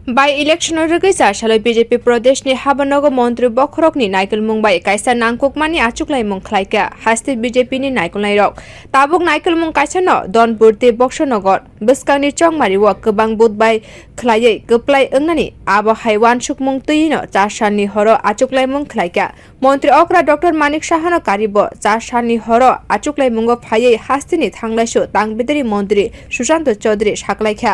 By election rwgui salo BJP pradesh ni haba nogo montri bokrok ni naikolnai by kaisa nangkuk mani achuglaimwng khwlaikha haste BJP ni naikolnai rok tabuk naikolnai kaisa no don burti boksha nogor bwskang ni chongmari wo kwbang bud by khwlai kwplai ongnani abo haiwan sukmung tui no 4 sal ni horo achuglaimwng khwlaikha montri okra Dr. Manik Sahano karibo 4 sal ni horo achuglaimwng phawi haste ni thanglaisu tangbidri montri Sushant Chaudhary saklaikha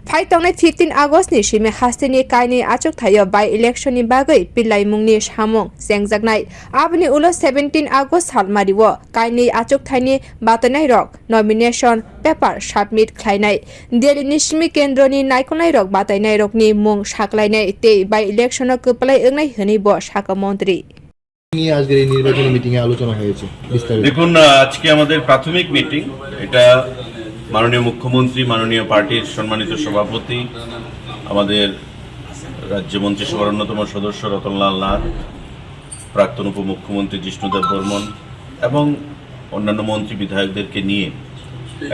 phai tongnai 15 August ni sime haste ni kaini achuk thayo by election ni bagai pilai mungni samung sengjaknai abni ulo 17 August salmari wo kaini achuk thaini batanai rok nomination paper submit khlainai Delhi ni simi kendro ni naikolnai rok batainai rok ni mung saklainai te by election kwplai ongnai hni bo saka montri নিয়ে আজকের এই নির্বাচনী meeting এ আলোচনা হয়েছে বিস্তারিত দেখুন আজকে আমাদের প্রাথমিক মিটিং এটা মাননীয় মুখ্যমন্ত্রী মাননীয় পার্টির সম্মানিত সভাপতি আমাদের রাজ্য মন্ত্রিসভার অন্যতম সদস্য রতনলাল নাথ প্রাক্তন উপমুখ্যমন্ত্রী জিষ্ণুদেব বর্মন এবং অন্যান্য মন্ত্রী বিধায়কদেরকে নিয়ে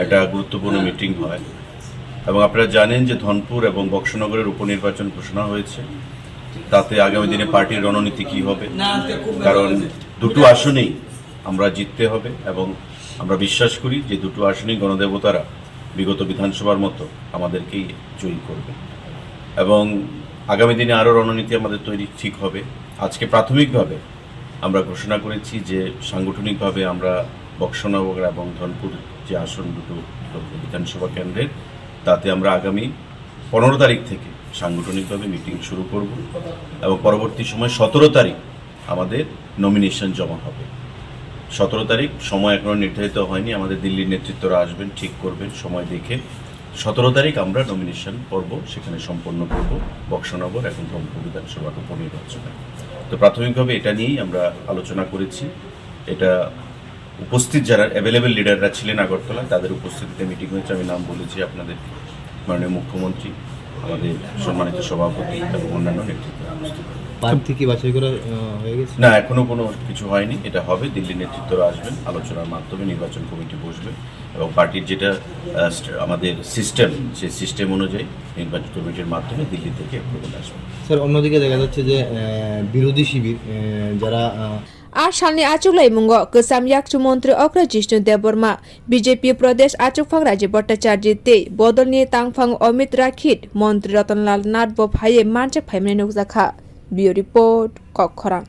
একটা গুরুত্বপূর্ণ মিটিং হয় এবং আপনারা জানেন যে ধনপুর এবং বক্সনগরের উপনির্বাচন ঘোষণা হয়েছে তাতে আগামী দিনে পার্টির রণনীতি কি হবে কারণ দুটো আসনেই আমরা জিততে হবে এবং আমরা বিশ্বাস করি যে দুটো আসনেই গণদেবতারা বিগত বিধানসভার মতো আমাদেরকেই জয়ী করবে এবং আগামী দিনে আরও রণনীতি আমাদের তৈরি ঠিক হবে আজকে প্রাথমিকভাবে আমরা ঘোষণা করেছি যে সাংগঠনিকভাবে আমরা বক্সনগর এবং ধনপুর যে আসন দুটো বিধানসভা কেন্দ্রের তাতে আমরা আগামী 15 তারিখ থেকে সাংগঠনিকভাবে মিটিং শুরু করব এবং পরবর্তী সময় 17 তারিখ আমাদের নমিনেশন জমা হবে 17 তারিখ সময় এখনো নির্ধারিত হয়নি আমাদের দিল্লির নেতৃত্বরা আসবেন ঠিক করবেন সময় দেখে 17 তারিখ আমরা নমিনেশন পর্ব সেখানে সম্পন্ন করব বক্সনগর এবং ধনপুর বিধানসভার উপনির্বাচনে তো প্রাথমিকভাবে এটা নিয়েই আমরা আলোচনা করেছি এটা উপস্থিত যারা অ্যাভেলেবেল লিডাররা ছিলেন আগরতলা তাদের উপস্থিতিতে মিটিং হয়েছে আমি নাম বলেছি আপনাদের মাননীয় মুখ্যমন্ত্রী আমাদের সম্মানিত সভাপতি এবং অন্যান্য নেতৃত্ব প্রার্থী কি বাছাই করা হয়ে গেছে না এখনো কোনো কিছু হয়নি এটা হবে দিল্লি নেতৃত্বরা আসবেন আলোচনার মাধ্যমে নির্বাচন কমিটি বসবে এবং পার্টির যেটা আমাদের সিস্টেম সেই সিস্টেম অনুযায়ী নির্বাচন কমিটির মাধ্যমে দিল্লি থেকে অ্যাপ্রুভাল আসবে স্যার অন্যদিকে দেখা যাচ্ছে যে বিরোধী শিবির যারা আর সালনি achuglaimwng गोसाम yakchu montri okra Jishnudev Burma BJP pradesh achugphang Raji Bhattacharya te bodol ni tangphang Omit Rakhit montri Ratanlal Nath bo phaye manjak phaimnai nukjakha bio report Kokkhorang